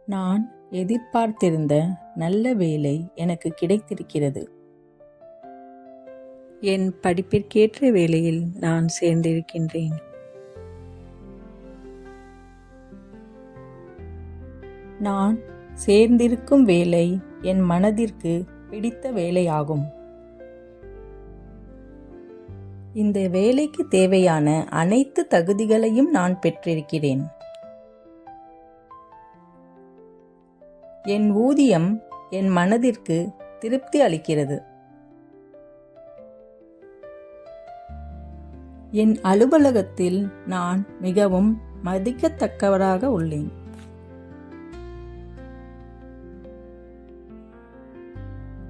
நான் எதிர்பார்த்திருந்த நல்ல வேலை எனக்கு கிடைத்திருக்கிறது. என் படிப்பிற்கேற்ற வேலையில் நான் சேர்ந்திருக்கின்றேன். நான் சேர்ந்திருக்கும் வேலை என் மனதிற்கு பிடித்த வேலையாகும். இந்த வேலைக்கு தேவையான அனைத்து தகுதிகளையும் நான் பெற்றிருக்கிறேன். என் ஊதியம் என் மனதிற்கு திருப்தி அளிக்கிறது. என் அலுவலகத்தில் நான் மிகவும் மதிக்கத்தக்கவராக உள்ளேன்.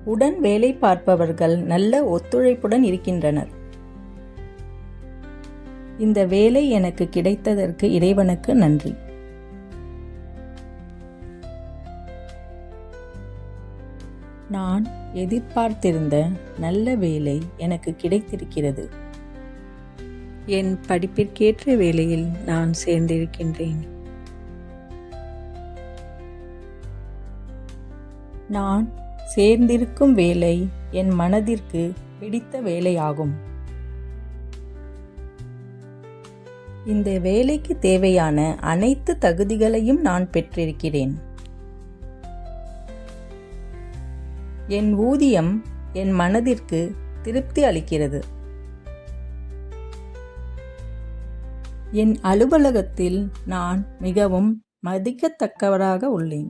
உடன் வேலை பார்ப்பவர்கள் நல்ல ஒத்துழைப்புடன் இருக்கின்றனர். இந்த வேலை எனக்கு கிடைத்ததற்கு இறைவனுக்கு நன்றி. நான் எதிர்பார்த்திருந்த நல்ல வேலை எனக்கு கிடைத்திருக்கிறது. என் படிப்பிற்கேற்ற வேலையில் நான் சேர்ந்திருக்கின்றேன். நான் சேர்ந்திருக்கும் வேலை என் மனதிற்கு பிடித்த வேலையாகும். இந்த வேலைக்கு தேவையான அனைத்து தகுதிகளையும் நான் பெற்றிருக்கிறேன். என் ஊதியம் என் மனதிற்கு திருப்தி அளிக்கிறது. என் அலுவலகத்தில் நான் மிகவும் மதிக்கத்தக்கவராக உள்ளேன்.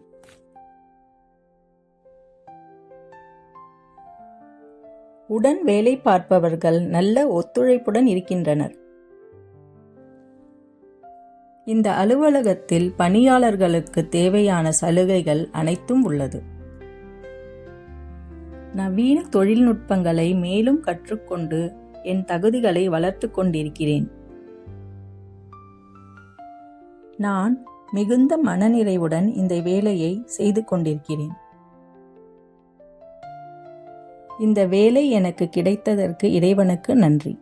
உடன் வேலை பார்ப்பவர்கள் நல்ல ஒத்துழைப்புடன் இருக்கின்றனர். இந்த அலுவலகத்தில் பணியாளர்களுக்கு தேவையான சலுகைகள் அனைத்தும் உள்ளது. நவீன தொழில்நுட்பங்களை மேலும் கற்றுக்கொண்டு என் தகுதிகளை வளர்த்து கொண்டிருக்கிறேன். நான் மிகுந்த மனநிறைவுடன் இந்த வேலையை செய்து கொண்டிருக்கிறேன். இந்த வேலை எனக்கு கிடைத்ததற்கு இறைவனுக்கு நன்றி.